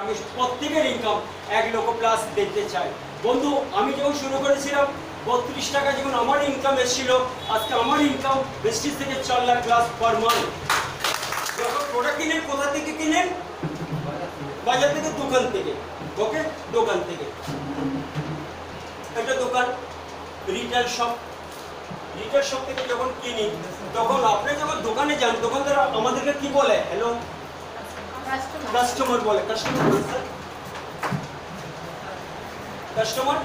আমি প্রত্যেকের ইনকাম 1 লক্ষ প্লাস দেখতে চাই। বন্ধু, আমি যখন শুরু করেছিলাম 32 টাকা যখন আমার ইনকাম এসেছিল, আজকে আমার ইনকাম প্রেস্টিজ থেকে 4 লাখ প্লাস পার মান্থ। যখন প্রোডাক্ট কিনেন, কোথা থেকে কিনেন? বাজার থেকে, দোকান থেকে। ওকে, দোকান থেকে। একটা দোকান, রিটেল শপ। রিটেল শপ থেকে যখন কিনি, তখন আপনি যখন দোকানে যান, দোকানদার আমাদেরকে কি বলে? হ্যালো কাস্টমার বলে। কাস্টমার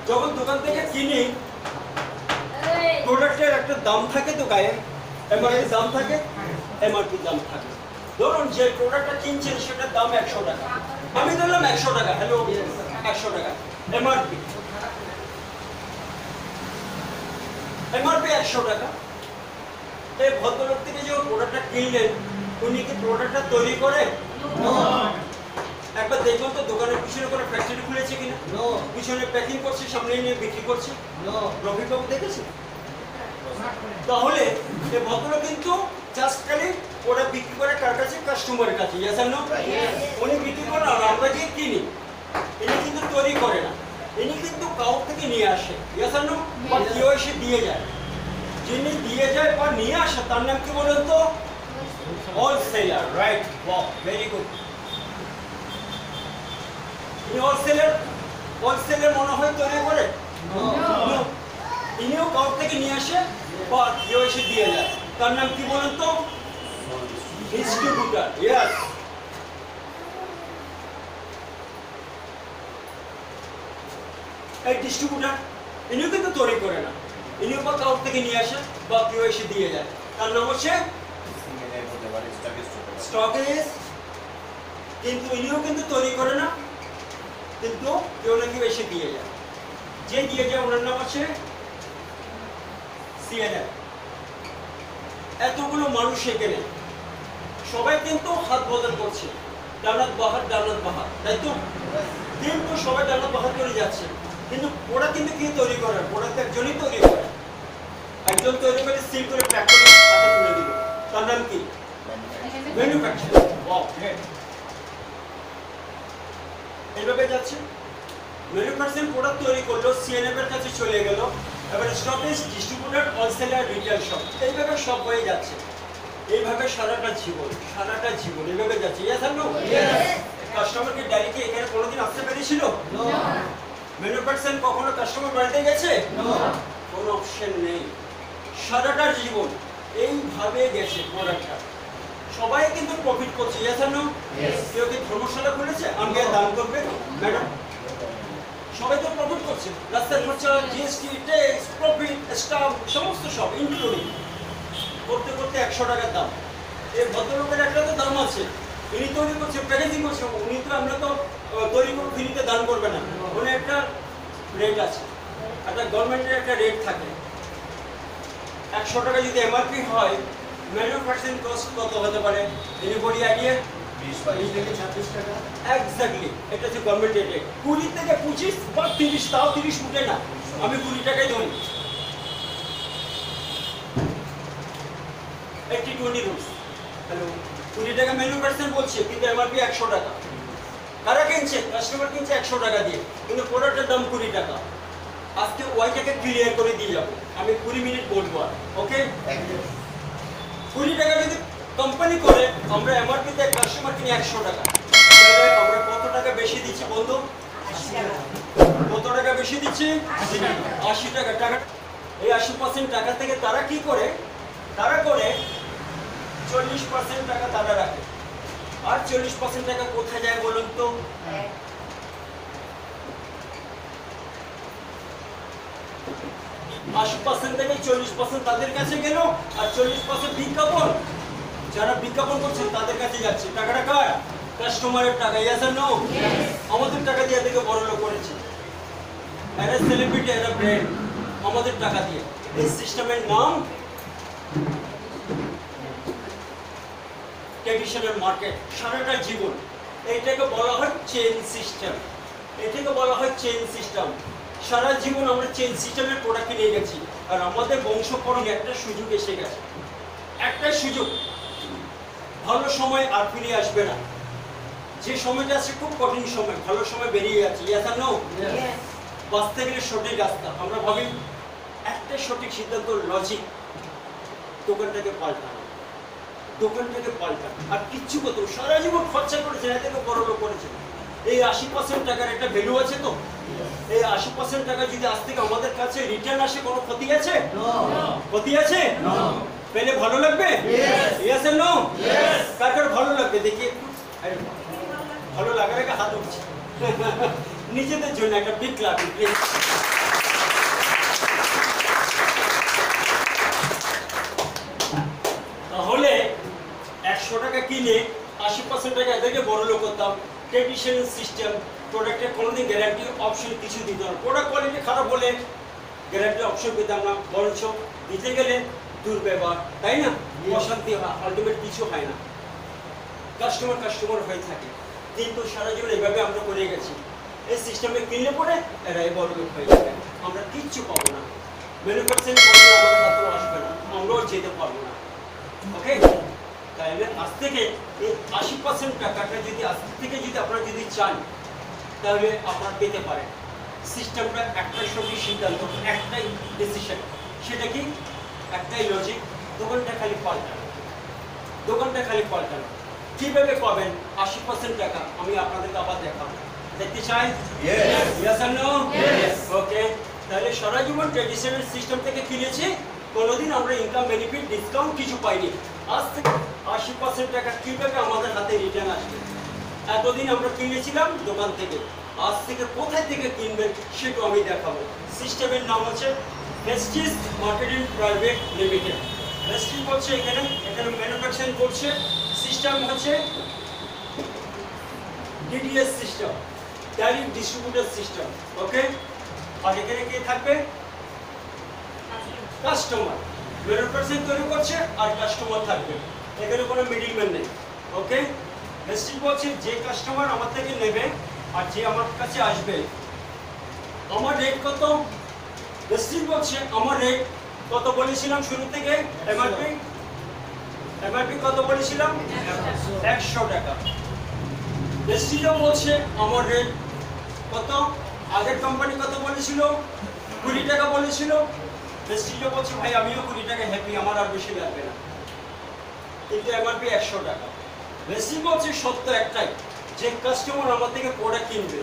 যখন দোকান থেকে কিনি, প্রোডাক্টের একটা দাম থাকে তো গায়ে, এমআরপি দাম থাকে, এমআরপি দাম থাকে। ধরুন যে প্রোডাক্টটা কিনছেন সেটার দাম 100 টাকা, আমি ধরলাম 100 টাকা। হ্যালো, 100 টাকা এমআরপি। এমআরপি 100 টাকা। এই ভদ্রলোক থেকে যখন প্রোডাক্টটা কিনলেন, উনি কি প্রোডাক্টটা তৈরি করে? একবার দেখুন তো দোকানের পিছনে করে ফ্যাক্টরি খুলেছে কিনা, পিছনে প্যাকিং করছে, সামনে নিয়ে বিক্রি করছে, প্রফিট পাবো দেখেছে? তাহলে এই ভদ্রলোক কিন্তু জাস্ট খালি ওরা বিক্রি করে কার কাছে? কাস্টমারের কাছে। ইয়েস আর নো? উনি বিক্রি করে আর আমরা গিয়ে কিনি। ইনি কিন্তু তৈরি করে না, ইনি কিন্তু কাউ থেকে নিয়ে আসে। ইয়েস আর নো? বা কেউ এসে দিয়ে যায়। যিনি দিয়ে যায় বা নিয়ে আসে তার নাম কি বলেন তো? Wholesaler. Right, wow, very good. Wholesaler মনে হয় তৈরি করে? ইনিও কাউ থেকে নিয়ে আসে বা কেউ এসে দিয়ে যায়, তার নাম কি বলেন তো? ডিস্ট্রিবিউটর। ইয়েস। এই ডিস্ট্রিবিউটর ইনিও কিন্তু তৈরি করে না, ইনিও বা কাউ থেকে নিয়ে আসে বা কেউ এসে দিয়ে যায়, তার নাম হচ্ছে স্টকেজ। কিন্তু ইনিও কিন্তু তৈরি করে না, কিন্তু কেউ না কেউ এসে দিয়ে যায়। যে দিয়ে যায় ওনার নাম হচ্ছে সিএনএফ। এতগুলো মানুষ এখানে সবাই কিন্তু হাত বদল করছে, ডানাত বাহার, তাই তো? কিন্তু সবাই ডানাত বাহার করে যাচ্ছে, কিন্তু ওরা কিন্তু কি তৈরি করে? ওরা তো একজনই তৈরি করে। একজন তৈরি করে সিল করে প্যাক করে হাতে তুলে দিল, তার নাম কি? ম্যানুফ্যাকচারার। Wow, great. এইভাবে যাচ্ছে। ম্যানুফ্যাকচারিং প্রোডাক্ট তৈরি করলো, সিএনএফ এর কাছে চলে গেল, এবার stockage, distributor, wholesaler, retail shop, এইভাবে সব হয়ে যাচ্ছে। এইভাবে সারাটা জীবন এইভাবে যাচ্ছে। ইয়েস আর নো? কাস্টমার কি ডাইরেক্টলি এখানে কোনোদিন আসতে পেরেছিল? ম্যানুফ্যাকচারিং কখনো কাস্টমার বাড়িতে গেছে? কোনো অপশন নেই। সারাটা জীবন এইভাবে গেছে প্রোডাক্টটা। সবাই কিন্তু প্রফিট করছে। ইয়েস আর নো? কেউ কি ধর্মশালা খুলেছে আমাকে দান করবে? ম্যাডাম, সবাই তো প্রফিট করছে। রাস্তার খরচা, জিএসটি, ট্যাক্স, প্রফিট, স্টাফ, সমস্ত সব ইনক্লুডিং করতে করতে 100 টাকার দাম। এই ভদ্রলোকের একটা তো দাম আছে, ইনি তৈরি করছে, প্যাকেজিং করছে। উনি তো, আমরা তো তৈরি করে ফ্রিতে দান করবে না, ওখানে একটা রেট আছে, একটা গভর্নমেন্টের একটা রেট থাকে। 100 টাকা যদি এমআরপি হয়, ম্যানুফ্যাকচারিং কস্ট কত হতে পারে? Anybody idea? 20 থেকে 26 টাকা। এক্স্যাক্টলি, এটা হচ্ছে গভর্নমেন্ট রেট। 20 থেকে 25 বা 30, তাও 30 উঠে না, আমি 20 টাকাই ধরি। 80-20 রুলস। হ্যালো, 20 টাকা ম্যানুফ্যাকচারিং বলছে, কিন্তু এমআরপি 100 টাকা। কারা কিনছে? কাস্টমার কিনছে 100 টাকা দিয়ে, কিন্তু প্রোডাক্টের দাম 20 টাকা। আজকে ওইটাকে ক্লিয়ার করে দিয়ে যাবো, আমি 20 মিনিট বলবো। আর ওকে, 20 টাকা যদি কোম্পানি করে, আমরা এমআরপিতে কাস্টমার কিনে 100 টাকা, তাহলে আমরা কত টাকা বেশি দিচ্ছি বন্ধু? 80 টাকা। কত টাকা বেশি দিচ্ছি? 80 টাকা। টাকা, এই 80% টাকা থেকে তারা কি করে? তারা করে 40% টাকা তারা রাখে। আর 40% টাকা কোথায় যায় বলুন তো? 80% থেকে 40% তাদের কাছে গেল, আর 40% বিজ্ঞাপন, যারা বিজ্ঞাপন করছেন তাদের কাছে যাচ্ছে। টাকাটা কার? কাস্টমারের টাকা। ইয়েস আর নো? আমাদের টাকা দিয়ে এদেরকে বড় লোক করেছে। এরা সেলিব্রিটি, এরা ব্র্যান্ড, আমাদের টাকা দিয়ে। এই সিস্টেমের নাম ট্র্যাডিশনাল মার্কেট। সারাটা জীবন এইটাকে বলা হয় চেইন সিস্টেম। এটাকে বলা হয় চেইন সিস্টেম। সারা জীবন আমরা চেইন সিস্টেমের প্রোডাক্ট নিয়ে গেছি, আর আমাদের বংশকরণে একটা সুযোগ এসে গেছে। একটা সুযোগ, ভালো সময় আর ফিরে আসবে না। যে সময়টা আছে খুব কঠিন সময়, ভালো সময় বেরিয়ে যাচ্ছে, ইয়েস আর নো? বাঁচতে গেলে সঠিক রাস্তা, আমরা ভাবি একটা সঠিক সিদ্ধান্ত, লজিক, দোকানটাকে পাল্টানো, দোকানটাকে পাল্টানো, আর কিচ্ছু করতে হবে। সারা জীবন খরচা করেছেন, এত বড় লোক করেছেন। এই 80% টাকার একটা ভ্যালু আছে তো? এই 80% টাকা যদি আজ থেকে আমাদের কাছে রিটার্ন আসে, কোনো ক্ষতি আছে? ক্ষতি আছে? পেলে ভালো লাগবে? ইয়েস আর নো? কার কার ভালো লাগবে দেখি একটু? আরে ভালো লাগার একটা হাত উঠছে। নিজেদের জন্য একটা বিগ ক্লাপ প্লিজ। তাহলে 100 টাকা কিনে 80% টাকা এদেরকে বড় লোক করতাম। ট্রেডিশনাল সিস্টেম, প্রোডাক্টের কোনোদিন গ্যারান্টি অপশন কিছু দিত না। প্রোডাক্ট কোয়ালিটি খারাপ হলে গ্যারান্টি অপশন পেতাম না, বরঞ্চ দিতে গেলে দুর্ব্যবহার, তাই না? অশান্তি হয়, আলটিমেট কিছু হয় না, কাস্টমার হয়ে থাকে। কিন্তু সারা জীবন এভাবে আমরা করে গেছি। এই সিস্টেমে কিনলে পরে এরা বড় লোক হয়ে যাবে, আমরা কিচ্ছু পাবো না। ম্যানুফ্যাকচারিং করলে আমাদের হাতেও আসবে না, আমরাও যেতে পারবো না। ওকে, তাহলে আজ থেকে এই 80% টাকাটা যদি আজ থেকে যদি আপনারা যদি চান, তাহলে আপনারা পেতে পারেন। সিস্টেমটা একটাই সঠিক সিদ্ধান্ত, একটাই ডিসিশন। সেটা কি? একটাই লজিক, দোকানটা খালি পাল্টানো, দোকানটা খালি পাল্টানো। কিভাবে পাবেন 80% টাকা? আমি আপনাদেরকে আবার দেখাবো, দেখতে চাই? ইয়েস আর নো? ওকে, তাহলে সারা জীবন ট্রেডিশনাল সিস্টেম থেকে কিনেছি, কোনোদিন আমরা ইনকাম বেনিফিট ডিসকাউন্ট কিছু পাইনি। আজ থেকে 80% টাকা কিভাবে আমাদের হাতে রিটার্ন আসবে? এতদিন আমরা কিনেছিলাম দোকান থেকে, আজ থেকে কোথায় থেকে কিনবেন সেটা আমি দেখাবো। সিস্টেমের নাম হচ্ছে Prestige marketing private limited. Prestige বলছে এখানে ম্যানুফ্যাকচারিং করছে। সিস্টেম হচ্ছে DDS system, direct distributor system. Okay, আর এখানে কে থাকবে? কাস্টমার। ম্যানুফ্যাকচারিং তৈরি করছে আর কাস্টমার থাকবে, এখানে কোনো মিডলম্যান নেই। ওকে, প্রেস্টিজ বলছে যে কাস্টমার আমার থেকে নেবে আর যে আমার কাছে আসবে, আমার রেট কত? প্রেস্টিজ বলছে আমার রেট কত বলেছিলাম শুরু থেকে? এমআরপি কত বলেছিলাম? 100 টাকা। প্রেস্টিজও বলছে আমার রেট কত? আগের কোম্পানি কত বলেছিল? 20 টাকা বলেছিল। প্রেস্টিজও বলছে ভাই আমিও 20 টাকা হ্যাপি, আমার আর বেশি লাগবে না, কিন্তু এমআরপি 100 টাকা। প্রেস্টিজ বলছে সত্য একটাই, যে কাস্টমার আমার থেকে প্রোডাক্ট কিনবে,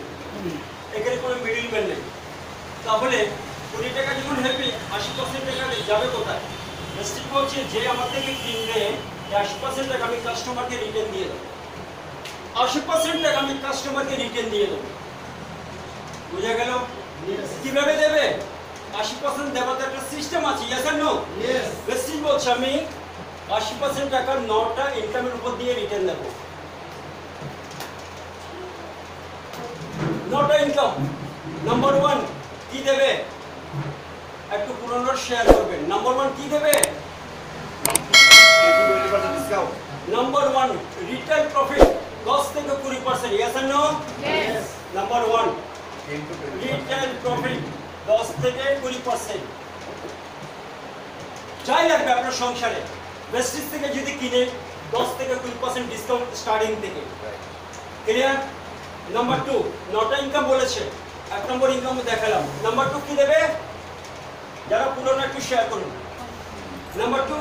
এখানে কোনো মিডলম্যান নেই। তাহলে 20 টাকা যখন হ্যাপি, 80% টাকা যাবে কোথায়? প্রেস্টিজ বলছে যে আমার থেকে কিনবে 80% টাকা আমি কাস্টমারকে রিটার্ন দিয়ে দেবো, 80% টাকা আমি কাস্টমারকে রিটার্ন দিয়ে দেবো। বুঝা গেল? কিভাবে দেবে? 80% দেওয়ার তো একটা সিস্টেম আছে, ইয়েস আর নো? প্রেস্টিজ বলছে আমি 80% টাকা 9টা ইনকামের উপর দিয়ে রিটার্ন দেবো। 9টা ইনকাম। নাম্বার 1 কি দেবে? একটু পুরনো শেয়ার করবেন। নাম্বার 1 কি দেবে? নাম্বার 1 রিটেল প্রফিট 10 থেকে 20%, ইয়েস আর নো? নাম্বার 1 রিটেল প্রফিট 10 থেকে 20%। যাই লাগবে আপনার সংসারে, প্রেস্টিজ থেকে যদি কিনে 10 থেকে 20% ডিসকাউন্ট স্টার্টিং থেকে। ক্লিয়ার? নাম্বার 2 9টা ইনকাম বলেছে, 1 নম্বর ইনকাম দেখালাম। নাম্বার 2 কি দেবে? যারা পুরনো একটু শেয়ার করুন। নাম্বার 2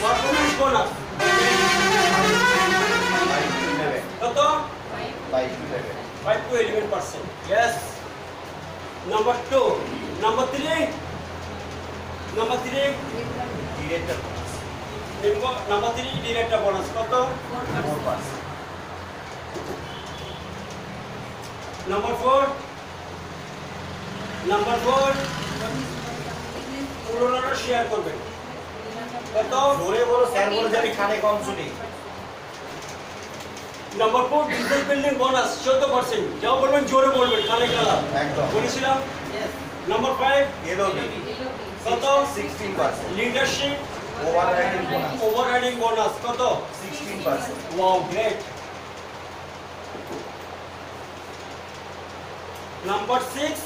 পারফরম্যান্স বোনাস কত? 5 to 11%, yes. Number 2 number 3 number 3 director bonus কত? 4%। নাম্বার 4 পুরোনোরা শেয়ার করবেন কত? জোরে বলো স্যার, বলে যাবি কানে কম শুনি। Number 4 business building bonus 14%। যাও বলবেন, জোরে বলবেন, কানে কালা একদম বলেছিলাম। নাম্বার 5 এলওবি কত? 16%। Leadership overriding bonus overriding bonus কত? 16%। Wow, great. Number 6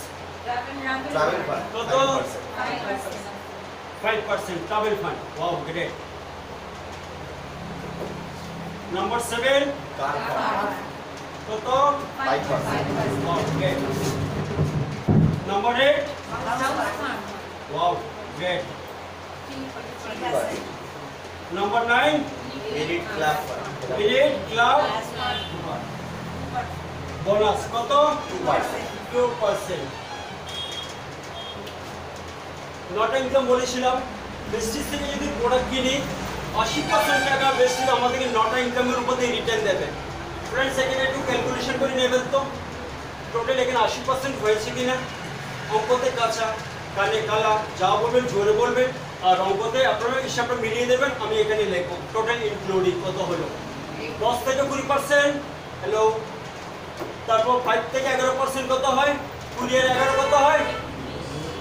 travel fund কত? 5%। 5% travel fund, wow, great. Number 7 car fund, কত 5%, okay number 8 wow great number 9 merit club fund, minute club bonus কত 2%। নট ইনকাম বলেছিলাম besties থেকে যদি product কিনি 80% টাকা besties আমাদেরকে নট ইনকামের উপর দিয়ে রিটার্ন দেবে। ফ্রেন্ডস এখানে একটু ক্যালকুলেশন করে নেবেন তো টোটাল এখানে 80% হয়েছে কিনা। অঙ্কতে কাঁচা কানে কালা যা বলবেন জোরে বলবেন আর অঙ্কতে আপনারা হিসাবটা মিলিয়ে দেবেন। আমি এখানে লিখব টোটাল ইনক্লুডিং কত হলো 10 থেকে 20%। হ্যালো তারপর 5 থেকে 11% কত হয় 20 এর 11 কত হয়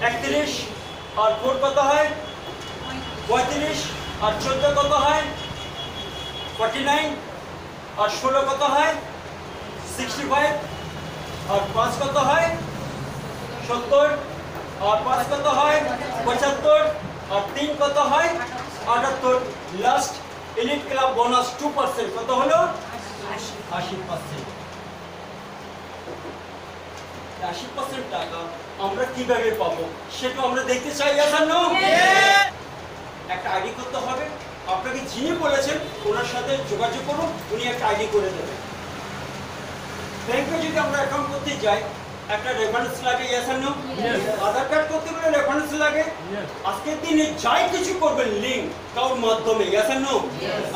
31 আর 4 কত হয় 35 আর 14 কত হয় 49 আর 16 কত হয় 65 আর 5 কত হয় 70 আর 5 কত হয় 75 আর 3 কত হয় 78। লাস্ট এলিট ক্লাব বোনাস 2% কত হলো 80%। 80% টাকা আমরা কিভাবে পাবো সেটা আমরা দেখতে চাই জানো। একটা আইডি করতে হবে আপনাকে যিনি বলেছেন ওনার সাথে যোগাযোগ করুন উনি একটা আইডি করে দেবেন। ব্যাংকে যদি আমরা অ্যাকাউন্ট করতে যাই একটা রেফারেন্স লাগে জানো। আধার কার্ড করতে গেলে রেফারেন্স লাগে। আজকের দিনে যাই কিছু করবেন লিংক কারোর মাধ্যমে জানো।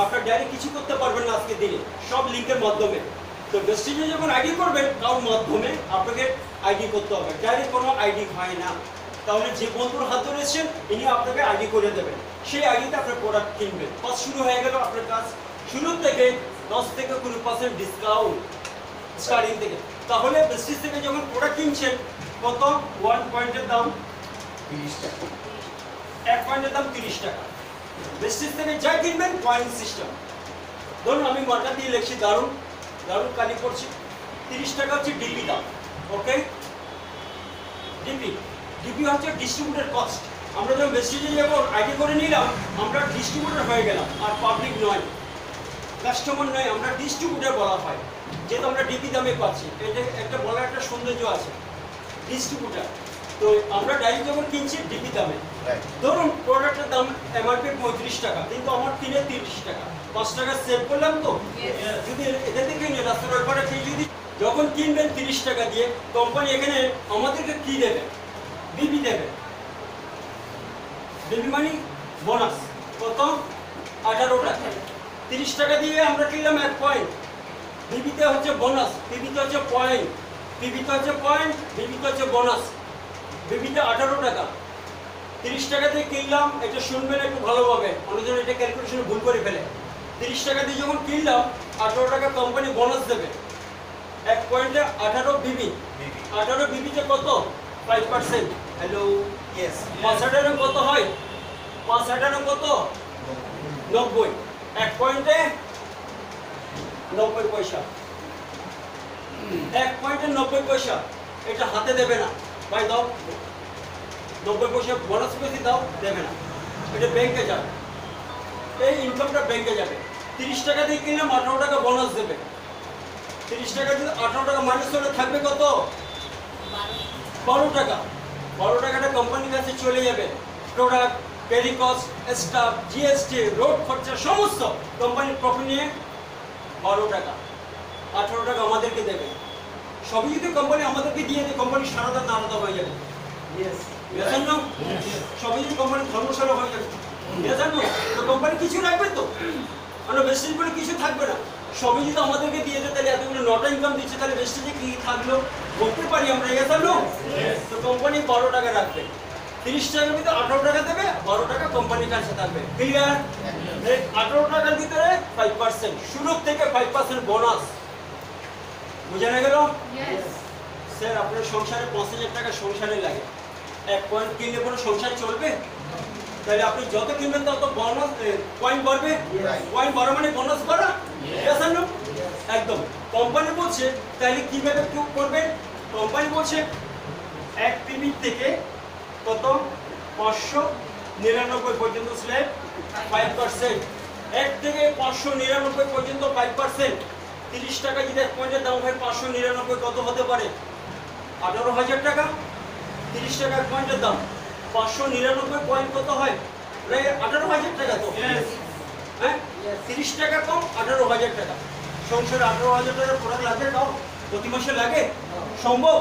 আপনার ডাইরেক্ট কিছু করতে পারবেন না আজকের দিনে সব লিংকের মাধ্যমে। তো বেস্টিজে যখন আইডি করবেন কারোর মাধ্যমে আপনাকে আইডি করতে হবে ডাইরেক্ট কোনো আইডি হয় না। তাহলে যে বন্ধুর হাত ধরেছেন ইনি আপনাকে আইডি করে দেবেন সেই আইডিতে আপনার প্রোডাক্ট কিনবেন। কাজ শুরু হয়ে গেল আপনার কাজ শুরু থেকে 10 থেকে 20% ডিসকাউন্ট স্টার্টিং থেকে। তাহলে বেস্টিজ থেকে যখন প্রোডাক্ট কিনছেন কত 1 পয়েন্টের দাম 30 টাকা, 1 পয়েন্টের দাম 30 টাকা। বেস্টিজ থেকে যা কিনবেন পয়েন্ট সিস্টেম। ধরুন আমি মার্কা দিয়ে লিখছি দারুন দারুন কালি করছি 30 টাকা হচ্ছে ডিপি দাম। ওকে ডিপি ডিপি হচ্ছে ডিস্ট্রিবিউটর কস্ট। আমরা যখন বেস্টিজে যখন আইডি করে নিলাম আমরা ডিস্ট্রিবিউটর হয়ে গেলাম আর পাবলিক নয় কাস্টমার নয় আমরা ডিস্ট্রিবিউটর বলা হয় যেহেতু আমরা ডিপি দামে পাচ্ছি। এটা একটা বলার একটা সৌন্দর্য আছে ডিস্ট্রিবিউটর। তো আমরা ডাইরেক্ট যখন কিনছি ডিপি দামে right, ধরুন প্রোডাক্টের দাম এমআরপি 35 টাকা কিন্তু আমার কিনে 30 টাকা 5 টাকা সেভ করলাম। তো যদি এখান থেকে কিনে রাস্তার ওই পাড়া থেকে যদি যখন কিনবেন 30 টাকা দিয়ে কোম্পানি এখানে আমাদেরকে কি দেবে বিবি দেবে। বিবি মানে বোনাস কত 18 টাকা। 30 টাকা দিয়ে আমরা কিনলাম 1 পয়েন্ট বিবিতে হচ্ছে বোনাস বিবিতে হচ্ছে পয়েন্ট বিবিতে হচ্ছে পয়েন্ট বিবিতে হচ্ছে বোনাস। বিবিতে 18 টাকা 30 টাকা দিয়ে কিনলাম। এটা শুনবেন একটু ভালোভাবে অনেকজন এটা ক্যালকুলেশনে ভুল করে ফেলে। 30 টাকা দিয়ে যখন কিনলাম 18 টাকা কোম্পানি বোনাস দেবে 1 পয়েন্টে 18 বিবি 18 বিবিতে কত 5%। হ্যালো yes, 5 কত হয় 5 কত 90 1 পয়েন্টে 90 পয়সা 1 পয়েন্টে 90 পয়সা। এটা হাতে দেবে না ভাই দাও 90 পয়সা বোনাস বেশি দাও দেবে না এটা ব্যাংকে যাবে। এই ইনকামটা ব্যাংকে যাবে। 30 টাকা দিয়ে কিনলাম 18 টাকা বোনাস দেবে। 30 টাকা যদি 18 টাকা মাইনাস করে থাকবে কত 12 টাকা। 12 টাকাটা কোম্পানির কাছে চলে যাবে। Product carry cost staff GST road খরচা সমস্ত কোম্পানির প্রফিট নিয়ে 12 টাকা 18 টাকা আমাদেরকে দেবে। সবই যদি কোম্পানি আমাদেরকে দিয়ে দেয় কোম্পানি সারাটা আলাদা হয়ে যাবে। জানো সবই যদি কোম্পানি ধর্মশালা হয়ে যাবে জানো তো কোম্পানি কিছু রাখবে তো আমরা বেস্টিজ বলে কিছু থাকবে না। সবই যদি আমাদেরকে দিয়ে দেয় তাহলে এতগুলো নট ইনকাম দিচ্ছে তাহলে বেস্টিজে কি থাকলো বলতে পারি আমরা জানো। তো কোম্পানি 12 টাকা রাখবে 30 টাকার ভিতরে 18 টাকা দেবে 12 টাকা কোম্পানির কাছে থাকবে। ক্লিয়ার 18 টাকার ভিতরে 5% শুরু থেকে 5% বোনাস বুঝে গেল। স্যার আপনার সংসারে 5000 টাকা সংসারে লাগে 1 পয়েন্ট কিনলে কোনো সংসার চলবে? তাহলে আপনি যত কিনবেন তত বোনাস পয়েন্ট বাড়বে। পয়েন্ট বাড়া মানে বোনাস বাড়া না একদম। কোম্পানি বলছে তাহলে কিভাবে করবেন কোম্পানি বলছে 1 পিবি থেকে কত 599 পর্যন্ত স্ল্যাব 5%। 1 থেকে 599 পর্যন্ত 5%। 30 টাকা যদি এক পয়েন্টের দাম হয় 599 কত হতে পারে? 18,000 টাকা। 30 টাকা এক পয়েন্টের দাম, 599 পয়েন্ট কত হয়? প্রায় 18,000 টাকা তো। হ্যাঁ, 30 টাকা কম 18,000 টাকা। সংসারে 18,000 টাকার প্রোডাক্ট লাগে তাও প্রতি মাসে লাগে? সম্ভব?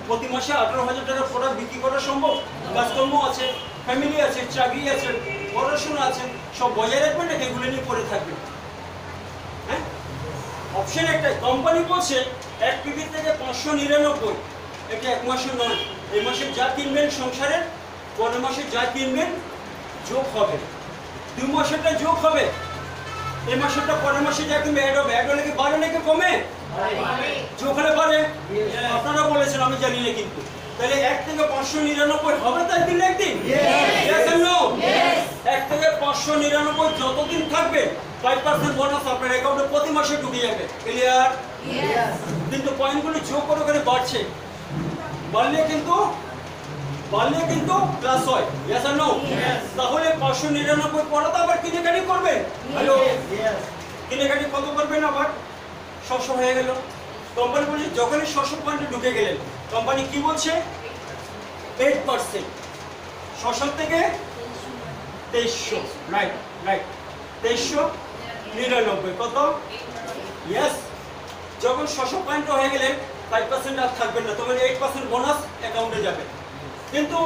প্রতি মাসে 18,000 টাকার প্রোডাক্ট বিক্রি করা সম্ভব? কাজকর্ম আছে, ফ্যামিলি আছে, চাকরি আছে, পড়াশোনা আছে, সব বজায় রাখবেন নাকি এগুলো নিয়ে পড়ে থাকবেন? হ্যাঁ, অপশন একটাই। কোম্পানি বলছে 1 পিপি থেকে 599, এটা এক মাসে নয়। এই মাসে যা কিনবেন সংসারের, পরের মাসে যা কিনবেন যোগ হবে। 2 মাসেরটা যোগ হবে, এই মাসেরটা পরের মাসে যা কিনবে অ্যাড হবে। অ্যাড হলে কি বাড়ে নাকি কমে? যোগ হলে বাড়ে। আপনারা বলেছেন, আমি জানি না কিন্তু। তাহলে 1 থেকে 599 হবে তো একদিন একদিন? Yes or no? 1 থেকে 599 যতদিন থাকবে 5% বোনাস আপনার অ্যাকাউন্টে প্রতি মাসে ঢুকে যাবে। ক্লিয়ার? কিন্তু পয়েন্টগুলো যোগ করে করে বাড়ছে। বাড়লে কিন্তু প্লাস হয়। Yes or no? তাহলে 599 পরে তো আবার কিনেকাটি করবেন। হ্যালো, কিনেকাটি কত করবেন? আবার 600 হয়ে গেল। কোম্পানি বলছে যখনই 600 পয়েন্টে ঢুকে গেলেন, কোম্পানি কি বলছে? 8%। 600 থেকে 2300। রাইট, 2399 কত? ইয়েস। যখন 600 পয়েন্ট হয়ে গেলেন 5% আর থাকবেন না, তখন 8% বোনাস অ্যাকাউন্টে যাবে। কিন্তু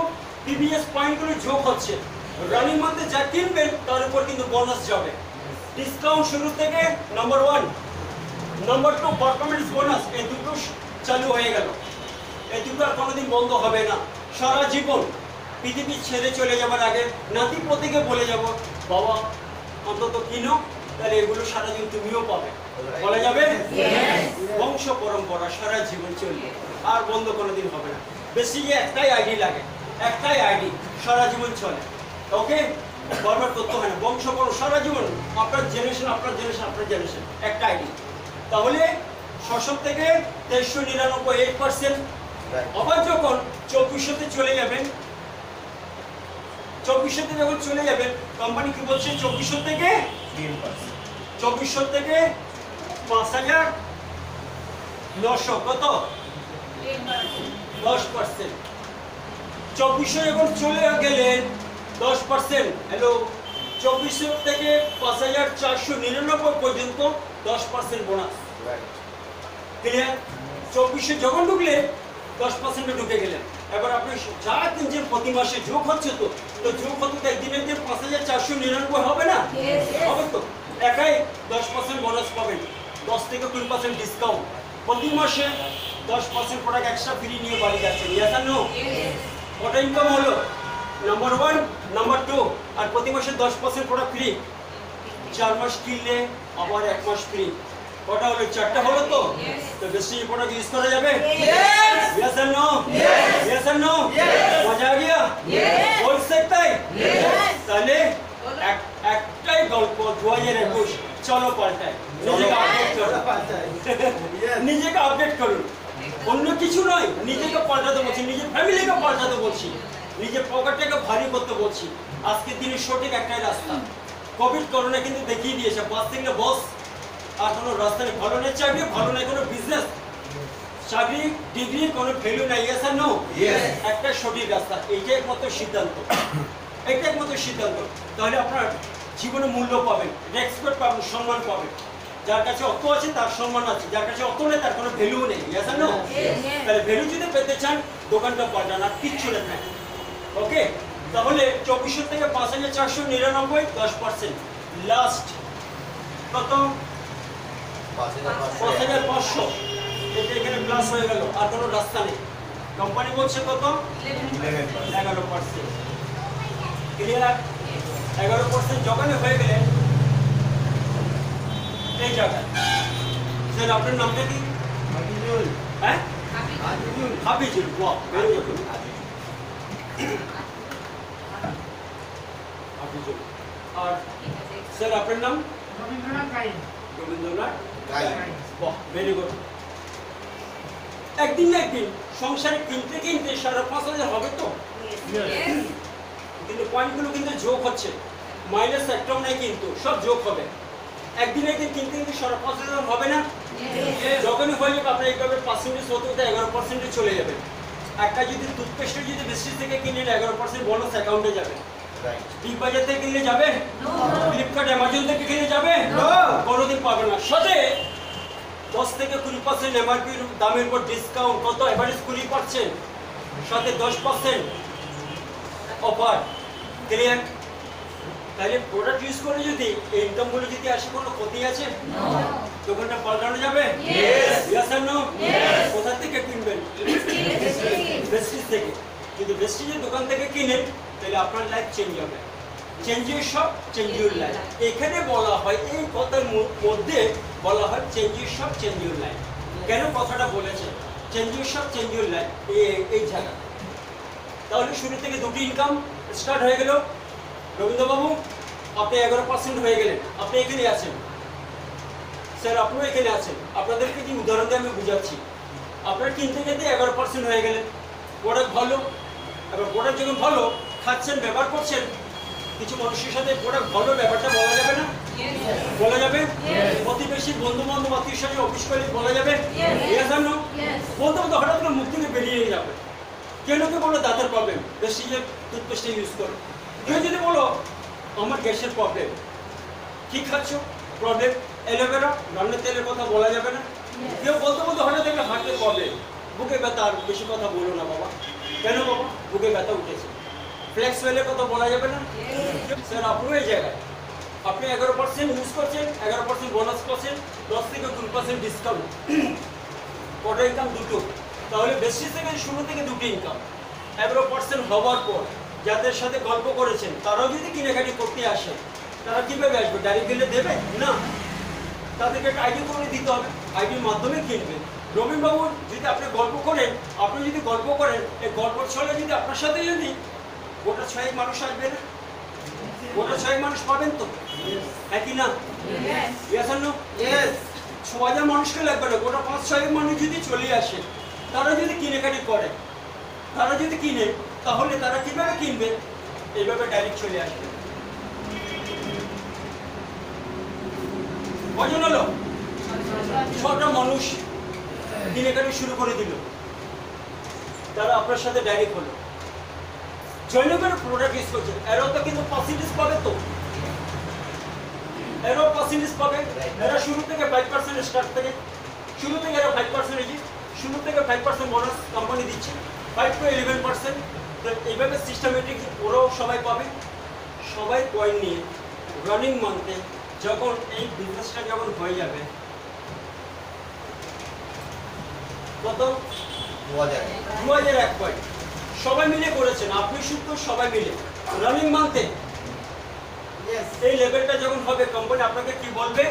প্রিভিয়াস পয়েন্টগুলো যোগ হচ্ছে। রানিং মান্থে যা কিনবেন তার উপর কিন্তু বোনাস যাবে। ডিসকাউন্ট শুরু থেকে নাম্বার 1, নাম্বার 2 পারফরম্যান্স বোনাস, এই দুটো চালু হয়ে গেল। এই দুটো আর কোনোদিন বন্ধ হবে না। সারা জীবন পৃথিবী ছেড়ে চলে যাবার আগে নাতি পতিকে বলে যাব, বাবা অন্তত কিনো, তাহলে এগুলো সারা জীবন তুমিও পাবে। বলা যাবে? বংশ পরম্পরা সারা জীবন চলবে, আর বন্ধ কোনোদিন হবে না। বেশি একটাই আইডি লাগে, একটাই আইডি সারা জীবন চলে। ওকে, বারবার করতে হয় না। বংশ পরম্পরা সারা জীবন, আপনার জেনারেশন, একটা আইডি। তাহলে 600 থেকে 2399 8%। আবার যখন 2400-তে চলে যাবেন, 2400-তে যখন চলে যাবেন, কোম্পানি কি বলছে? 2400 থেকে 5,900 কত? 10%। 2400 যখন চলে গেলেন 10%। হ্যালো, 2400 থেকে 5,499 পর্যন্ত 10% বোনাস। ক্লিয়ার? 2400 যখন ঢুকলে 10% ঢুকে গেলেন। এবার আপনি যা কিনছেন প্রতি মাসে যোগ হচ্ছে, তো যোগ হতে তো একদিনের দিন 5,499 হবে না? হবে তো। একাই 10% বোনাস পাবেন, 10 থেকে 20% ডিসকাউন্ট। প্রতি মাসে 10% প্রোডাক্ট এক্সট্রা ফ্রি নিয়ে বাড়ি যাচ্ছেন। Yes or no? কত ইনকাম হলো? নাম্বার 1, নাম্বার 2, আর প্রতি মাসে 10% প্রোডাক্ট ফ্রি। 4 মাস কিনলে আবার 1 মাস ফ্রি। কটা হলো? 4টা হলো তো। তো বেশি প্রোডাক্ট ইউজ করা যাবে? Yes or no? Yes or no? মজা आ गया? बोल सकता है? তাহলে একটাই গল্প 2021, চলো পাল্টাই। নিজেকে আপডেট করুন, অন্য কিছু নয়। নিজেকে পাল্টাতে বলছি, নিজের ফ্যামিলিকে পাল্টাতে বলছি, নিজের পকেটটাকে ভারী করতে বলছি। আজকের দিনের সঠিক একটাই রাস্তা। কোভিড করোনা কিন্তু দেখিয়ে দিয়েছে, বাস থেকে বস আর কোনো রাস্তা নেই। ভালো নেই চাকরি, ভালো নেই কোনো বিজনেস, চাকরি ডিগ্রি কোনো ভ্যালু নাই। Yes or no? একটা সঠিক রাস্তা, এইটাই একমাত্র সিদ্ধান্ত, এইটাই একমাত্র সিদ্ধান্ত। তাহলে আপনার জীবনে মূল্য পাবেন, রেসপেক্ট পাবেন, সম্মান পাবেন। যার কাছে অত আছে তার সম্মান আছে, যার কাছে অত নেই তার কোনো ভ্যালু নেই। Yes or no? তাহলে ভ্যালু যদি পেতে চান দোকানটা পাল্টান, আর কিচ্ছু নেই। ওকে, তাহলে 2400 থেকে 5,499 10%। লাস্ট কত? 5,500। এটা এখানে প্লাস হয়ে গেল, আর কোনো রাস্তা নেই। কোম্পানি বলছে কত? 11%। ক্লিয়ার? 11% যখনই হয়ে গেলে এই জায়গায়, স্যার আপনার নামটা কি? হ্যাঁ, হাফিজুল। বাহ, ভেরি গুড। হাফিজুল। আর স্যার আপনার নাম? রবীন্দ্রনাথ গাই। বাহ, ভেরি গুড। একদিন না একদিন সংসারে কিনতে কিনতে 5,500 হবে তো। কিন্তু পয়েন্টগুলো কিন্তু যোগ হচ্ছে। মাইনাস একটাও নাই, কিন্তু সব যোগ হবে। একদিন একদিন কিনতে কিন্তু সরব পার্সেন্টেজ হবে না। যখনই হয়ে যাবে আপনার এইভাবে পার্সেন্টেজ হতে হতে 11% চলে যাবে। একটা যদি টুথপেস্ট যদি বেশি থেকে কিনলেন 11% বোনাস অ্যাকাউন্টে যাবে। Right. বিগ বাজার থেকে কিনলে যাবে, ফ্লিপকার্ট অ্যামাজন থেকে কিনলে যাবে, কোনোদিন পাবে না। সাথে 10 থেকে 20% এমআরপির দামের উপর ডিসকাউন্ট, কত এভারেজ 20%, সাথে 10% অফার। ক্লিয়ার? তাহলে প্রোডাক্ট ইউজ করে যদি এই ইনকামগুলো যদি আসে, কোনো ক্ষতি আছে? দোকানটা পাল্টানো যাবে? ইয়েস আর নো? কোথা থেকে কিনবেন? ভেস্টিজ থেকে। যদি ভেস্টিজের দোকান থেকে কিনেন তাহলে আপনার লাইফ চেঞ্জ হবে। Change your shop, change your life. এখানে বলা হয়, এই কথার মধ্যে বলা হয় change your shop, change your life. কেন কথাটা বলেছে change your shop, change your life? এই জায়গা। তাহলে শুরু থেকে দুটি ইনকাম স্টার্ট হয়ে গেল। রবীন্দ্রবাবু, আপনি 11% হয়ে গেলেন, আপনি এখানে আছেন, স্যার আপনিও এখানে আছেন। আপনাদেরকে কি উদাহরণ দিয়ে আমি বুঝাচ্ছি। আপনার কিনতে কিনতে 11% হয়ে গেলেন, প্রোডাক্ট ভালো। এবার প্রোডাক্ট যখন ভালো খাচ্ছেন, ব্যবহার করছেন, কিছু মানুষের সাথে প্রোডাক্ট ভালো ব্যাপারটা বলা যাবে না? বলা যাবে। প্রতিবেশী, বন্ধু বান্ধব, আত্মীয় স্বজন, অফিস কলিগ বলা যাবে। বলতে বলতে হঠাৎ করে মুখ থেকে বেরিয়ে যাবে। কেউ লোকে বলো দাঁতের প্রবলেম, ভেস্টিজের টুথপেস্টে ইউজ করো। কেউ যদি বলো আমার গ্যাসের প্রবলেম, কি খাচ্ছ প্রবলেম, অ্যালোভেরা, রান্নার তেলের কথা বলা যাবে না। কেউ বলতে বলতে হঠাৎ দেখবে হার্টের প্রবলেম, বুকে ব্যথা। আর বেশি কথা বলো না বাবা। কেন বাবা? বুকে ব্যথা উঠেছে। ফ্লেক্স ওয়েলের কথা বলা যাবে না? স্যার আপনিও এই জায়গায়, আপনি 11% ইউজ করছেন, 11% বোনাস করছেন, 10 থেকে 2% ডিসকাউন্ট, কত ইনকাম? দুটো। তাহলে বেশি থেকে শুরু থেকে দুটো ইনকাম। 11% হওয়ার পর যাদের সাথে গল্প করেছেন তারাও যদি কেনাকাটি করতে আসে, তারা কীভাবে আসবে? ডাইরেক্ট গেলে দেবে না, তাদেরকে একটা আইডি করে দিতে হবে, আইডির মাধ্যমে কিনবেন। রবীন্দ্রবাবু যদি আপনি গল্প করেন, আপনি যদি গল্প করেন, এই গল্প ছলে যদি আপনার সাথে যদি গোটা 6 মানুষ আসবে না, গোটা 6 মানুষ পাবেন তো, একই না? ইয়েস আর নো? 6000 মানুষকে লাগবে না, গোটা 5-6 মানুষ যদি চলে আসে, তারা যদি কেনাকাটি করে, তারা যদি কিনে, তাহলে তারা কিভাবে কিনবে? এইভাবে ডাইরেক্ট চলে আসবে। কজন হলো? 6টা মানুষ কেনাকাটি শুরু করে দিল, তারা আপনার সাথে ডাইরেক্ট হলো। জয়নগরের প্রোডাক্ট ইউজ করছে, এরাও তো কিন্তু পার্সেন্টেজ পাবে তো, এরাও পার্সেন্টেজ পাবে। এরা শুরু থেকে 5% স্টার্ট থেকে, শুরু থেকে এরা 5%, শুরু থেকে 5% বোনাস কোম্পানি দিচ্ছে, 5 to 11%। তো এইভাবে সিস্টেমেটিক ওরাও সবাই পাবে। সবাই কয়েন নিয়ে রানিং মান্থে যখন এই বিজনেসটা যখন হয়ে যাবে, কত? 2001 কয়েন সবাই মিলে করেছেন, আপনি শুধু সবাই মিলে রানিং মান্থে। এই লেভেলটা যখন হবে, কোম্পানি আপনাকে কি বলবে?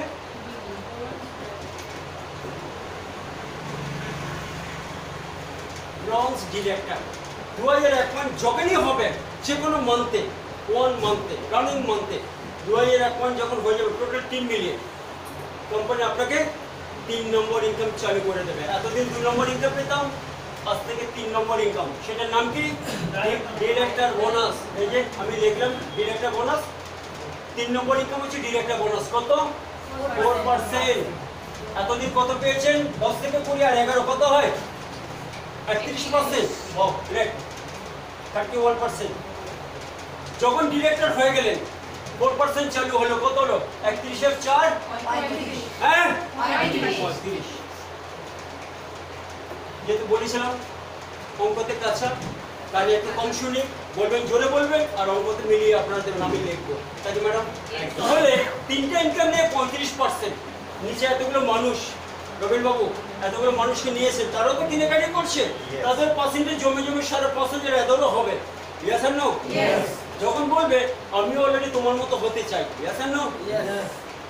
Bronze director. 2001 কয়েন যখনই হবে, যে কোনো মান্থে, 1 মান্থে, রানিং মান্থে 2001 কয়েন যখন হয়ে যাবে, টোটাল 3 মিলিয়ন, কোম্পানি আপনাকে 3 নম্বর ইনকাম চালু করে দেবে। এতদিন 2 নম্বর ইনকাম পেতাম, আজ থেকে 3 নম্বর ইনকাম। সেটার নাম কি? Director bonus. এই যে আমি লিখলাম ডিরেক্টর বোনাস। 3 নম্বর ইনকাম হচ্ছে ডিরেক্টর বোনাস। কত? 4%। এতদিন কত পেয়েছেন? 10 থেকে 20 আর 11 কত হয়? 38%। ও গ্রেট, 31%। যখন ডিরেক্টর হয়ে গেলেন, 4% চালু হলো, কত হলো? 31 এর 4, হ্যাঁ 35। যেহেতু বলেছিলাম অঙ্কতে কাঁচা, তাহলে একটু কম শুনি, বলবেন জোরে বলবেন, আর অঙ্কতে মিলিয়ে আপনাদের নামে লিখবো। তাই ম্যাডাম, তাহলে 3টে ইনকাম নিয়ে 35%। নিচে এতগুলো মানুষ, রবীন্দ্রবাবু এতগুলো মানুষকে নিয়েছেন, তারাও তো কেনাকাটি করছে, তাদের পার্সেন্টেজ জমে জমে 5.5% এতও হবে। ইয়েস আর নো? যখন বলবে আমিও অলরেডি তোমার মতো হতে চাই, ইয়েস আর নো?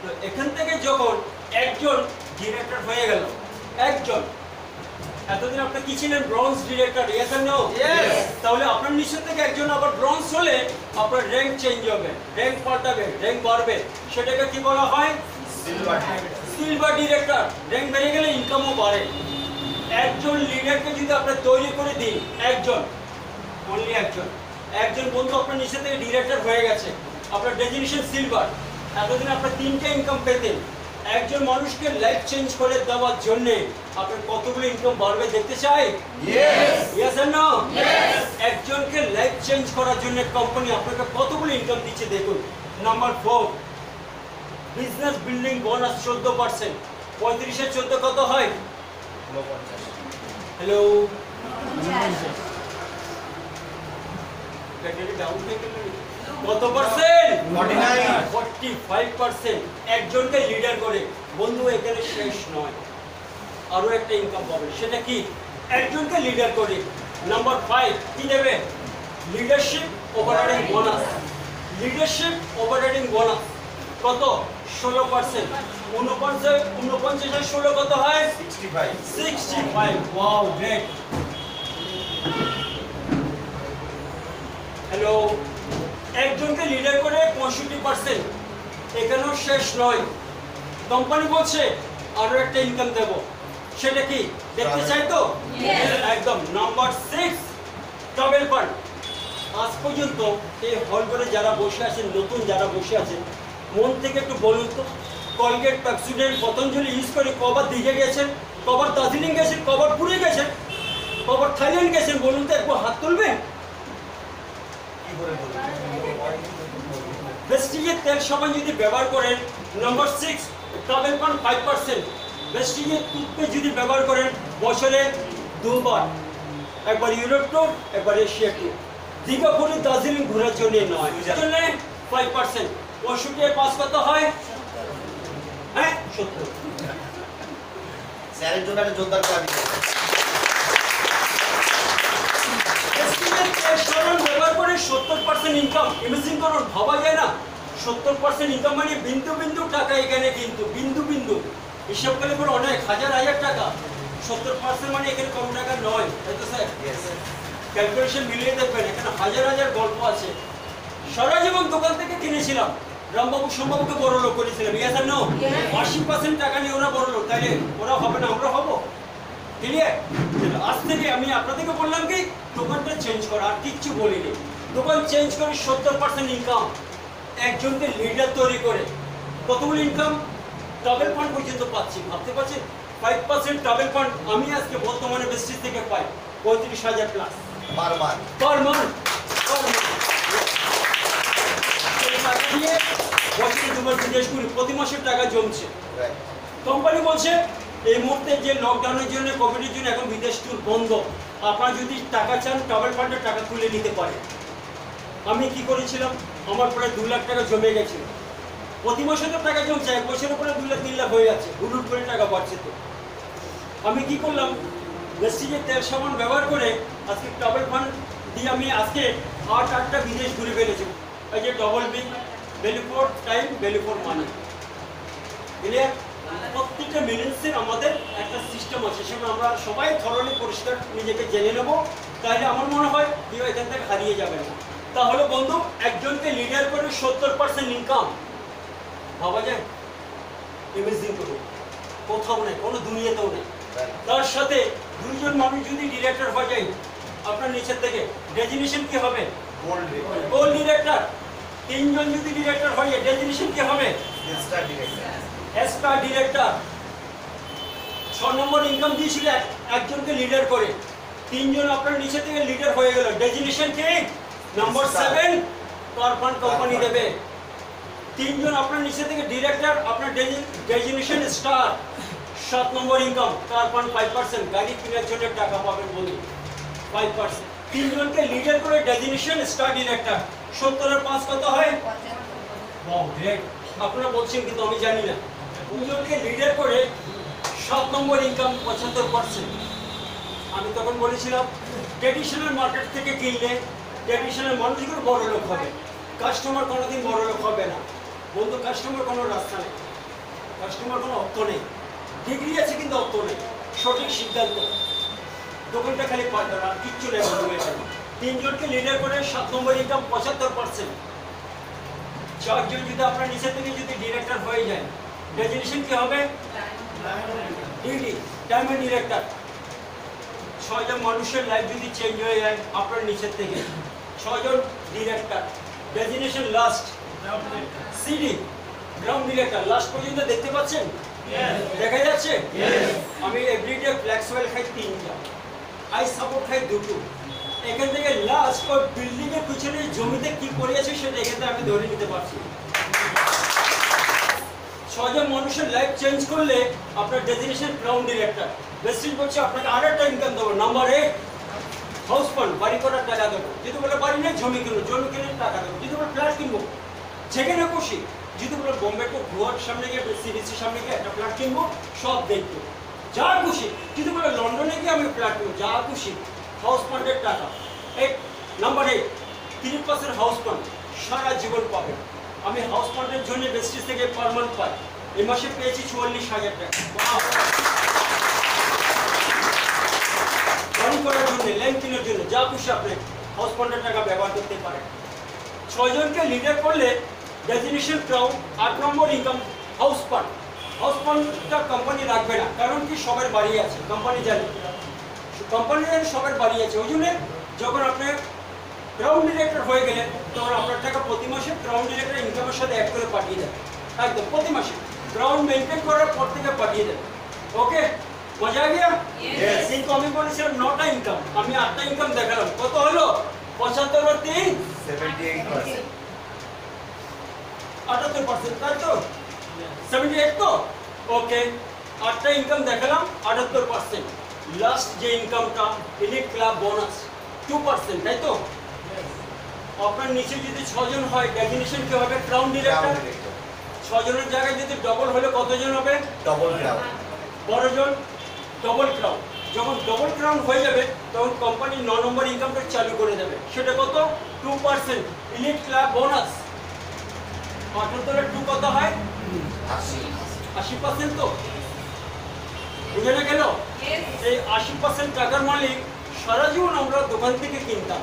তো এখান থেকে যখন একজন ডিরেক্টর হয়ে গেল, একজন, এতদিন আপনি কি ছিলেন? ব্রঞ্জ ডিরেক্টর, ইয়েস আর নো? তাহলে আপনার নিচে থেকে একজন আবার ব্রঞ্জ হলে আপনার র্যাঙ্ক চেঞ্জ হবে, র্যাঙ্ক পাল্টাবে, র্যাঙ্ক বাড়বে। সেটাকে কি বলা হয়? Silver director. র্যাঙ্ক বেড়ে গেলে ইনকামও বাড়ে। একজন লিডারকে যদি আপনি তৈরি করে দিন, একজন, অনলি একজন বন্ধু আপনার নিচে থেকে ডিরেক্টর হয়ে গেছে, আপনার ডেজিনেশন সিলভার। এতদিন আপনার 3টে ইনকাম পেতেন, একজন মানুষকে লাইফ চেঞ্জ করে দেওয়ার জন্য আপনার কতগুলো ইনকাম বাড়বে দেখতে চাই? Yes and no? একজনকে লাইফ চেঞ্জ করার জন্য কোম্পানি আপনাকে কতগুলো ইনকাম দিচ্ছে দেখুন। Number 4, business building bonus 14%। 35 এর 14 কত হয়? হ্যালো, কত পার্সেন্ট? 45%। একজনকে লিডার করে। বন্ধু এখানে শেষ নয়, আরো একটা ইনকাম পাবে। সেটা কি? একজনকে লিডার করে। নাম্বার 5 কি দেবে? Leadership overriding bonus. Leadership overriding bonus কত? 16%। 49 আর 16 কত হয়? 65। Wow, great. হ্যালো, একজনকে লিডার করে 65%। এখানেও শেষ নয়, কোম্পানি বলছে আরো একটা ইনকাম দেব। সেটা কি দেখতে চাই তো? একদম। Number 6, travel fund. আজ পর্যন্ত এই হল করে যারা বসে আছেন, নতুন যারা বসে আছেন, মন থেকে একটু বলুন তো, কলগেট, প্যাপসুডেন্ট, পতঞ্জলি ইউজ করে কবার দিঘে গেছেন, কবার দার্জিলিং গেছেন, কবার পুরী গেছেন, কবার থাইল্যান্ড গেছেন? বলুন তো, একবার হাত তুলবেন। ভেস্টিজের তেল সাবান যদি ব্যবহার করেন, নাম্বার 6, ট্রাভেল ফান্ড 5%। ভেস্টিজের টুথপেস্ট যদি ব্যবহার করেন বছরে 2 বার, একবার ইউরোপ ট্যুর, একবার এশিয়া ট্যুর। দীঘা পুরী দার্জিলিং ঘোরার জন্য নয়, জন্য 5%। 65 এর 5 কত হয়? হ্যাঁ, 70। স্যারের জন্য একটা জোরদার করে দিতে হবে। ব্যবহার করে 70% ইনকাম। ইমেজিন করুন, ভাবা যায় না? 70% ইনকাম মানে বিন্দু বিন্দু টাকা এখানে, কিন্তু বিন্দু বিন্দু হিসাব করলে পরে অনেক হাজার হাজার টাকা। 70% মানে এখানে কম টাকা নয়, তাই তো স্যার? ক্যালকুলেশন মিলিয়ে দেখবেন, এখানে হাজার হাজার গল্প আছে। সারা জীবন দোকান থেকে কিনেছিলাম, রামবাবু সোমবাবুকে বড় লোক করেছিলাম। ইয়েস আর নো? 80% টাকা নিয়ে ওরা বড় লোক, তাইলে ওরা হবে না, আমরা হবো। ক্লিয়ার? আজ থেকে আমি আপনাদেরকে বললাম কি, দোকানটা চেঞ্জ করা, আর কিচ্ছু বলিনি। দোকান চেঞ্জ করে 70% ইনকাম, একজনকে লিডার তৈরি করে। কতগুলো ইনকাম? ট্রাভেল ফান্ড পর্যন্ত পাচ্ছি, ভাবতে পারছেন? 5% ট্রাভেল ফান্ড আমি আজকে বর্তমানে বেসিস থেকে পাই 35,000 প্লাস পার মান্থ। বছরে 2 বার বিদেশ করি, প্রতি মাসের টাকা জমছে। কোম্পানি বলছে এই মুহূর্তে যে লকডাউনের জন্য, কোভিডের জন্য এখন বিদেশ ট্যুর বন্ধ। আপনারা যদি টাকা চান, ট্রাভেল ফান্ডে টাকা তুলে নিতে পারেন। আমি কি করেছিলাম, আমার প্রায় 2 লাখ টাকা জমে গেছিল। প্রতি মাসে তো টাকা জমছে, 1 বছরের পরে 2 লাখ 3 লাখ হয়ে যাচ্ছে, হুট করে টাকা বাড়ছে। তো আমি কি করলাম, ভেস্টিজের তেল সাবান ব্যবহার করে আজকে ট্রাভেল ফান্ড দিয়ে আমি আজকে 8টা বিদেশ ঘুরে ফেলেছি। এই যে double B, value for time, value for money. Clear? প্রত্যেকটা মিনিটসের আমাদের একটা সিস্টেম আছে, সেটা আমরা সবাই থরলি পরিষ্কার নিজেকে জেনে নেব। তাহলে আমার মনে হয় কেউ এখান থেকে হারিয়ে যাবে না। তাহলে বন্ধু, একজনকে লিডার করে 70% ইনকাম, ভাবা যায়? ইমেজিন করুন, কোথাও নেই, কোনো দুনিয়াতেও নেই। তার সাথে 2 জন মানুষ যদি ডিরেক্টর হয়ে যায় আপনার নিচের থেকে, ডেজিনেশন কি হবে? Gold director. 3 জন যদি ডিরেক্টর হয়ে যায়, ডেজিনেশন কি হবে? Star director. 6 নম্বর ইনকাম দিয়েছিল একজনকে লিডার করে, 3 জন আপনার নিচে থেকে লিডার হয়ে গেল, ডেজিনেশন কি? নাম্বার 7, কার ফান্ড কোম্পানি দেবে। 3 জন আপনার নিচে থেকে ডিরেক্টর, আপনার ডেজিনেশন স্টার। 7 নম্বর ইনকাম, কার ফান্ড 5%। গাড়ি কেনার জন্য টাকা পাবেন বলি 5%। 3 জনকে লিডার করে ডেজিনেশন স্টার ডিরেক্টর, 70 এর 5 কত হয়? Wow, great. আপনারা বলছেন কিন্তু আমি জানি না। 2 জনকে লিডার করে 7 নম্বর ইনকাম 75%। আমি তখন বলেছিলাম ট্রেডিশনাল মার্কেট থেকে কিনলে ট্রেডিশনাল মানুষগুলো বড় লোক হবে, কাস্টমার কোনোদিন বড় লোক হবে না। বন্ধু, কাস্টমার কোনো রাস্তা নেই, কাস্টমার কোনো অর্থ নেই। ডিগ্রি আছে কিন্তু অর্থ নেই। সঠিক সিদ্ধান্ত, দোকানটা খালি পাল্টা, আর কিচ্ছু নেই বন্ধু এখানে। 3 জনকে লিডার করে 7 নম্বর ইনকাম 75%। 4 জন যদি আপনার নিচে থেকে যদি ডিরেক্টর হয়ে যায়, ডেজিনেশন কি হবে? DD, diamond director. 6 জন মানুষের লাইফ যদি চেঞ্জ হয়ে যায় আপনার নিচের থেকে, 6 জন director, designation last CD ground director last পর্যন্ত দেখতে পাচ্ছেন? দেখা যাচ্ছে? আমি এভরিডে ফ্লেক্সিবল খাই 3টা, আই সাপোর্ট খাই 2টো। এখান থেকে লাস্ট ওই বিল্ডিং এর পিছনে জমিতে কি করে আছে সেটা এখান থেকে আমি ধরে নিতে পারছি। 6 জন মানুষের লাইফ চেঞ্জ করলে আপনার ডেজিগনেশন গ্রাউন্ড ডিরেক্টর। বেস্টিং বলছে আপনাকে আরেকটা ইনকাম দেবো, নাম্বার 8 হাউস ফান্ড, বাড়ি করার টাকা দেবো। যদি বলে বাড়ি নেই জমি কিনবো, জমি কিনে টাকা দেবো। যদি বলে ফ্ল্যাট কিনবো, যেখানে খুশি। যদি বলে বোম্বে টু গোয়ার সামনে গিয়ে সিডিসির সামনে গিয়ে একটা ফ্ল্যাট কিনবো, সব দেখবো, যা খুশি। যদি বলে লন্ডনে গিয়ে আমি ফ্ল্যাট কিনবো, যা খুশি। হাউস ফান্ডের টাকা নাম্বার 8 3% হাউস ফান্ড সারা জীবন পাবে। আমি হাউস ফান্ডের জন্য বেস্টিজ থেকে পার মান্থ পাই। এই মাসে পেয়েছি 44,000 টাকা। বাড়ি করার জন্য, ল্যান্ড কেনার জন্য, যা খুশি আপনি হাউস ফান্ডের টাকা ব্যবহার করতে পারেন। 6 জনকে লিডার করলে ডেজিগনেশন ক্রাউন। 8 নম্বর ইনকাম হাউস ফান্ড। হাউস ফান্ডটা কোম্পানি রাখবে না, কারণ কি সবার বাড়ি আছে, কোম্পানি জানে কোম্পানির সবার বাড়ি আছে। ওই জন্য যখন আপনি গ্রাউন্ড ডিরেক্টর হয়ে গেলেন তখন আপনার টাকা প্রতি মাসে গ্রাউন্ড ডিরেক্টর ইনকামের সাথে অ্যাড করে পাঠিয়ে দেবেন, একদম প্রতি মাসে গ্রাউন্ড মেনটেন করার পর থেকে পাঠিয়ে দেবেন। ওকে, মজা আ গিয়া? কিন্তু আমি বলেছিলাম 9টা ইনকাম, আমি 8টা ইনকাম দেখালাম। কত হলো? 75 আর 3 78%। 78%, তাই তো? 78 তো? ওকে, 8টা ইনকাম দেখালাম, 78%। লাস্ট যে ইনকামটা ইলিট ক্লাব বোনাস 2%, তাই তো? আপনার নিচে যদি 6 জন হয় ডেজিগনেশন কি হবে? Crown director. 6 জনের জায়গায় যদি ডবল হলে কতজন হবে? Double crown. 12 জন ডবল ক্রাউন। যখন ডবল ক্রাউন হয়ে যাবে তখন কোম্পানি 9 নম্বর ইনকামটা চালু করে দেবে। সেটা কত? 2%, ইলিট ক্লাব বোনাস। 78 2 কত হয়? 80% তো? বুঝে না গেল? এই 80% টাকার মালিক সারা জীবন আমরা দোকান থেকে কিনতাম।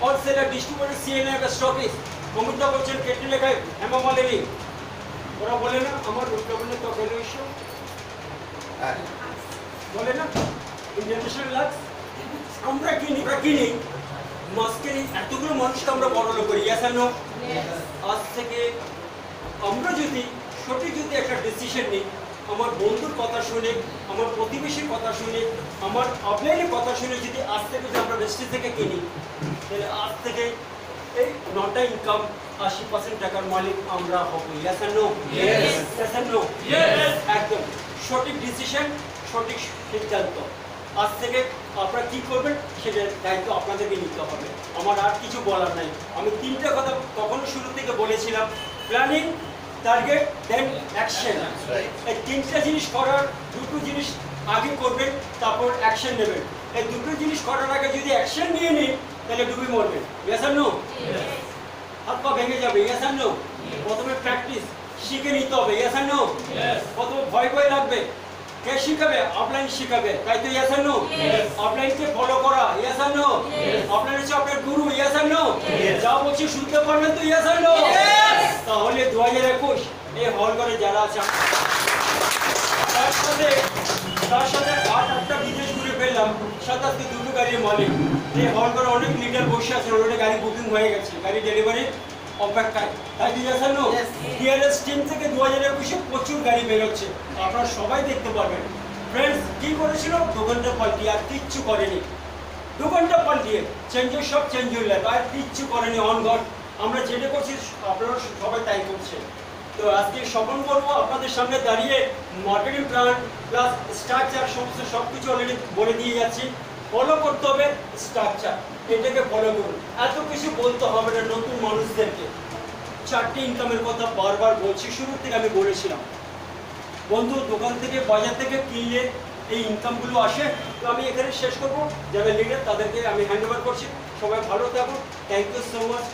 Wholesaler, distributor, CNA, stockist. Amita বলছেন কেটে লেখায় হেমা মালিনী, ওরা বলে না আমার উত্তরবঙ্গে তো গেল ইস্যু বলে না ইন্টারন্যাশনাল লাক্স। আমরা কিনি মাস্কের এতগুলো মানুষকে আমরা বড় লোক করি। Yes no? আজ থেকে আমরা যদি সঠিক একটা ডিসিশন নিই, আমার বন্ধুর কথা শুনে, আমার প্রতিবেশীর কথা শুনে, আমার আপলাইনের কথা শুনে যদি আজ থেকে যদি আমরা বেস্টিজ থেকে কিনি, তাহলে আজ থেকে এই 9টা ইনকাম 80% টাকার মালিক আমরা হব। ইয়েস আর নো? ইয়েস আর নো? একদম সঠিক ডিসিশন, সঠিক সিদ্ধান্ত। আজ থেকে আপনারা কি করবেন সেটার দায়িত্ব আপনাদেরকে নিতে হবে। আমার আর কিছু বলার নাই। আমি 3টা কথা তখন শুরু থেকে বলেছিলাম, প্ল্যানিং, টার্গেট, দেন অ্যাকশন। এই 3টা জিনিস করার, 2টো জিনিস আগে করবেন, তারপর অ্যাকশন নেবেন। এই 2টো জিনিস করার আগে যদি অ্যাকশন নিয়ে নিন তাহলে ডুবে মরবেন। ইয়েস আর নো? হাত পা ভেঙে যাবে। ইয়েস আর নো? প্রথমে প্র্যাকটিস শিখে নিতে হবে। ইয়েস আর নো? প্রথমে ভয় লাগবে। কে শিখাবে? অফলাইন শিখাবে, তাই তো? ইয়েস আর নো? অফলাইনকে ফলো করা। ইয়েস আর নো? অফলাইন হচ্ছে আপনার গুরু। ইয়েস আর নো? যা বলছি শুনতে পারবেন তো? ইয়েস আর নো? তাহলে 2021 এই হল করে যারা আছে, তার সাথে 8-8টা বিদেশ ঘুরে ফেললাম, 27 দুটো গাড়ির মালিক। এই হল করে অনেক লিডার বসে আছেন, অলরেডি গাড়ি বুকিং হয়ে গেছে, গাড়ি ডেলিভারি অপেক্ষায়, তাই কি আছে নো? ডিআরএস টিম থেকে 2021 প্রচুর গাড়ি বেরোচ্ছে, আপনারা সবাই দেখতে পারবেন। ফ্রেন্ডস, কি করেছিল? দোকানটা পাল্টিয়ে, আর কিচ্ছু করেনি। দোকানটা পাল্টিয়ে চেঞ্জের সব চেঞ্জ হয়ে গেল, আর কিচ্ছু করেনি। অন গড, আমরা যেটা করছি আপনারা সবাই তাই করছে। তো আজকে স্বপন করবো আপনাদের সামনে দাঁড়িয়ে, মার্কেটিং প্ল্যান প্লাস স্ট্রাকচার সমস্ত সব কিছু অলরেডি বলে দিয়ে যাচ্ছি। ফলো করতে হবে স্ট্রাকচার, এটাকে ফলো করুন। এত কিছু বলতে হবে না নতুন মানুষদেরকে। 4টি ইনকামের কথা বারবার বলছি, শুরু থেকে আমি বলেছিলাম। বন্ধু, দোকান থেকে বাজার থেকে কিনলে এই ইনকামগুলো আসে। তো আমি এখানে শেষ করবো, যারা লিডার তাদেরকে আমি হ্যান্ড ওভার করছি। সবাই ভালো থাকুন। Thank you so much.